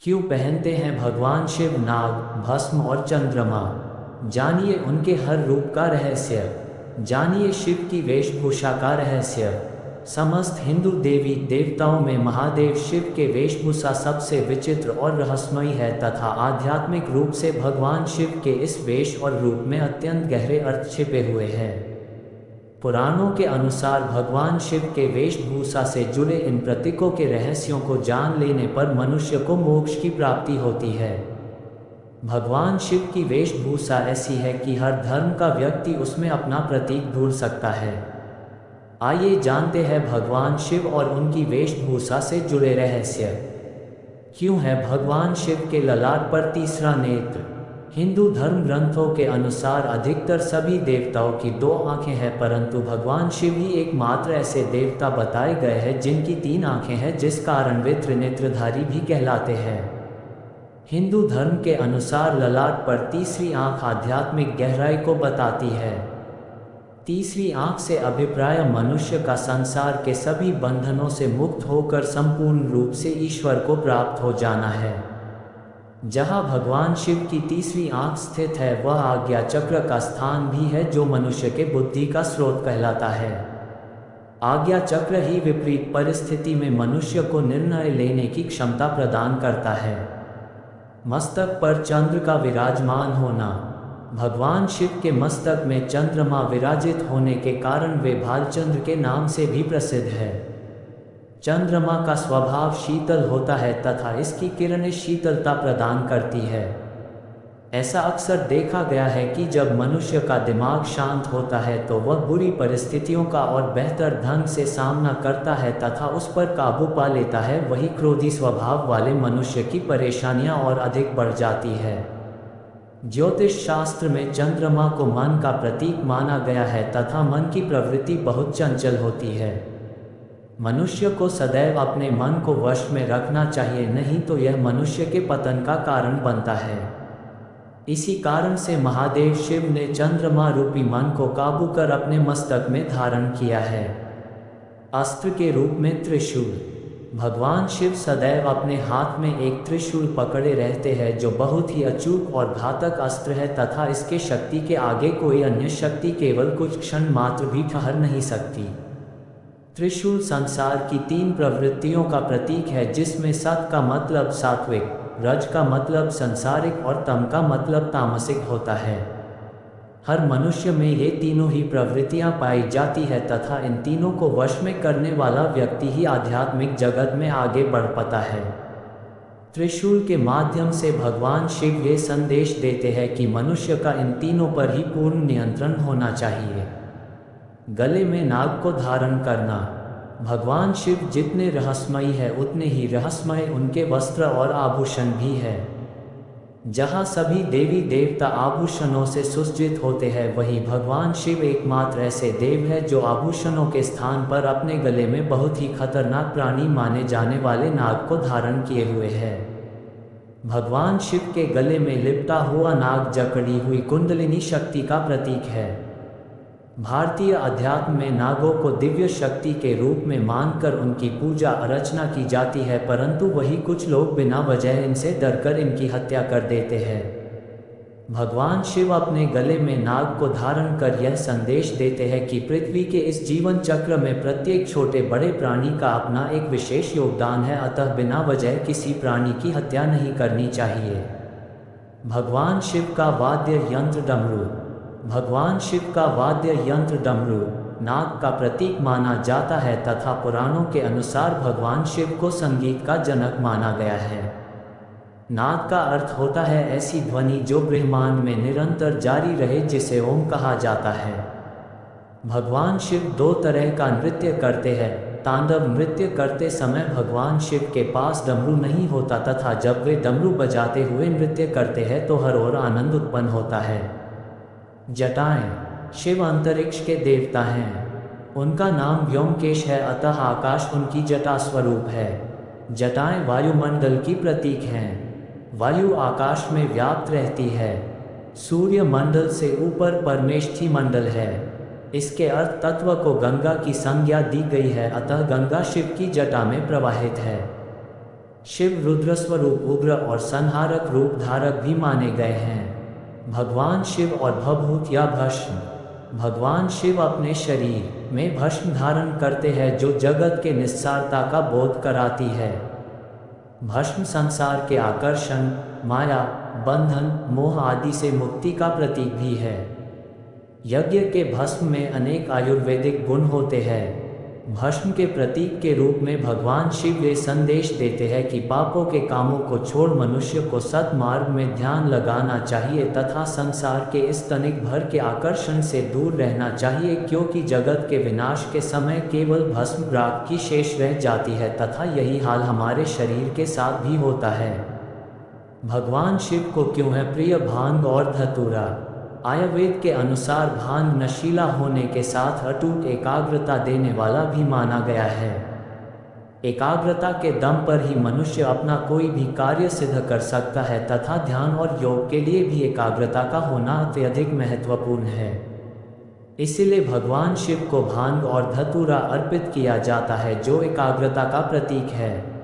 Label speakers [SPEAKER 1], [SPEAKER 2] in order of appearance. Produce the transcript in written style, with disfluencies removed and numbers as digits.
[SPEAKER 1] क्यों पहनते हैं भगवान शिव नाग, भस्म और चंद्रमा? जानिए उनके हर रूप का रहस्य। जानिए शिव की वेशभूषा का रहस्य। समस्त हिंदू देवी देवताओं में महादेव शिव के वेशभूषा सबसे विचित्र और रहस्यमयी है तथा आध्यात्मिक रूप से भगवान शिव के इस वेश और रूप में अत्यंत गहरे अर्थ छिपे हुए हैं। पुराणों के अनुसार भगवान शिव के वेशभूषा से जुड़े इन प्रतीकों के रहस्यों को जान लेने पर मनुष्य को मोक्ष की प्राप्ति होती है। भगवान शिव की वेशभूषा ऐसी है कि हर धर्म का व्यक्ति उसमें अपना प्रतीक ढूंढ सकता है। आइए जानते हैं भगवान शिव और उनकी वेशभूषा से जुड़े रहस्य। क्यों है भगवान शिव के ललाट पर तीसरा नेत्र? हिंदू धर्म ग्रंथों के अनुसार अधिकतर सभी देवताओं की दो आंखें हैं, परंतु भगवान शिव ही एकमात्र ऐसे देवता बताए गए हैं जिनकी तीन आंखें हैं, जिस कारण वे त्रिनेत्रधारी भी कहलाते हैं। हिंदू धर्म के अनुसार ललाट पर तीसरी आंख आध्यात्मिक गहराई को बताती है। तीसरी आंख से अभिप्राय मनुष्य का संसार के सभी बंधनों से मुक्त होकर संपूर्ण रूप से ईश्वर को प्राप्त हो जाना है। जहाँ भगवान शिव की तीसरी आंख स्थित है वह आज्ञा चक्र का स्थान भी है, जो मनुष्य के बुद्धि का स्रोत कहलाता है। आज्ञा चक्र ही विपरीत परिस्थिति में मनुष्य को निर्णय लेने की क्षमता प्रदान करता है। मस्तक पर चंद्र का विराजमान होना। भगवान शिव के मस्तक में चंद्रमा विराजित होने के कारण वे भालचंद्र के नाम से भी प्रसिद्ध है। चंद्रमा का स्वभाव शीतल होता है तथा इसकी किरणें शीतलता प्रदान करती है। ऐसा अक्सर देखा गया है कि जब मनुष्य का दिमाग शांत होता है तो वह बुरी परिस्थितियों का और बेहतर ढंग से सामना करता है तथा उस पर काबू पा लेता है। वही क्रोधी स्वभाव वाले मनुष्य की परेशानियां और अधिक बढ़ जाती है। ज्योतिष शास्त्र में चंद्रमा को मन का प्रतीक माना गया है तथा मन की प्रवृत्ति बहुत चंचल होती है। मनुष्य को सदैव अपने मन को वश में रखना चाहिए, नहीं तो यह मनुष्य के पतन का कारण बनता है। इसी कारण से महादेव शिव ने चंद्रमा रूपी मन को काबू कर अपने मस्तक में धारण किया है। अस्त्र के रूप में त्रिशूल। भगवान शिव सदैव अपने हाथ में एक त्रिशूल पकड़े रहते हैं, जो बहुत ही अचूक और घातक अस्त्र है तथा इसके शक्ति के आगे कोई अन्य शक्ति केवल कुछ क्षण मात्र भी ठहर नहीं सकती। त्रिशूल संसार की तीन प्रवृत्तियों का प्रतीक है, जिसमें सत का मतलब सात्विक, रज का मतलब संसारिक और तम का मतलब तामसिक होता है। हर मनुष्य में ये तीनों ही प्रवृत्तियां पाई जाती है तथा इन तीनों को वश में करने वाला व्यक्ति ही आध्यात्मिक जगत में आगे बढ़ पाता है। त्रिशूल के माध्यम से भगवान शिव ये संदेश देते हैं कि मनुष्य का इन तीनों पर ही पूर्ण नियंत्रण होना चाहिए। गले में नाग को धारण करना। भगवान शिव जितने रहस्यमयी है उतने ही रहस्यमय उनके वस्त्र और आभूषण भी है। जहाँ सभी देवी देवता आभूषणों से सुसज्जित होते हैं, वहीं भगवान शिव एकमात्र ऐसे देव है जो आभूषणों के स्थान पर अपने गले में बहुत ही खतरनाक प्राणी माने जाने वाले नाग को धारण किए हुए है। भगवान शिव के गले में लिपटा हुआ नाग जकड़ी हुई कुंडलिनी शक्ति का प्रतीक है। भारतीय अध्यात्म में नागों को दिव्य शक्ति के रूप में मानकर उनकी पूजा अर्चना की जाती है, परंतु वही कुछ लोग बिना वजह इनसे डरकर इनकी हत्या कर देते हैं। भगवान शिव अपने गले में नाग को धारण कर यह संदेश देते हैं कि पृथ्वी के इस जीवन चक्र में प्रत्येक छोटे बड़े प्राणी का अपना एक विशेष योगदान है, अतः बिना वजह किसी प्राणी की हत्या नहीं करनी चाहिए। भगवान शिव का वाद्य यंत्र डमरू। भगवान शिव का वाद्य यंत्र डमरू नाग का प्रतीक माना जाता है तथा पुराणों के अनुसार भगवान शिव को संगीत का जनक माना गया है। नाद का अर्थ होता है ऐसी ध्वनि जो ब्रह्मांड में निरंतर जारी रहे, जिसे ओम कहा जाता है। भगवान शिव दो तरह का नृत्य करते हैं। तांडव नृत्य करते समय भगवान शिव के पास डमरू नहीं होता तथा जब वे डमरू बजाते हुए नृत्य करते हैं तो हर ओर आनंद उत्पन्न होता है। जटाएं। शिव अंतरिक्ष के देवता हैं। उनका नाम व्योमकेश है, अतः आकाश उनकी जटा स्वरूप है। जटाएं वायुमंडल की प्रतीक हैं। वायु आकाश में व्याप्त रहती है। सूर्य मंडल से ऊपर परमेष्ठी मंडल है। इसके अर्थ तत्व को गंगा की संज्ञा दी गई है, अतः गंगा शिव की जटा में प्रवाहित है। शिव रुद्र स्वरूप उग्र और संहारक रूप धारक भी माने गए हैं। भगवान शिव और भभूत या भस्म। भगवान शिव अपने शरीर में भस्म धारण करते हैं जो जगत के निस्सारता का बोध कराती है। भस्म संसार के आकर्षण, माया, बंधन, मोह आदि से मुक्ति का प्रतीक भी है। यज्ञ के भस्म में अनेक आयुर्वेदिक गुण होते हैं। भस्म के प्रतीक के रूप में भगवान शिव ये संदेश देते हैं कि पापों के कामों को छोड़ मनुष्य को सत्मार्ग में ध्यान लगाना चाहिए तथा संसार के इस तनिक भर के आकर्षण से दूर रहना चाहिए, क्योंकि जगत के विनाश के समय केवल भस्म राख की शेष रह जाती है तथा यही हाल हमारे शरीर के साथ भी होता है। भगवान शिव को क्यों है प्रिय भांग और धतूरा? आयुर्वेद के अनुसार भांग नशीला होने के साथ अटूट एकाग्रता देने वाला भी माना गया है। एकाग्रता के दम पर ही मनुष्य अपना कोई भी कार्य सिद्ध कर सकता है तथा ध्यान और योग के लिए भी एकाग्रता का होना अत्यधिक महत्वपूर्ण है। इसीलिए भगवान शिव को भांग और धतूरा अर्पित किया जाता है जो एकाग्रता का प्रतीक है।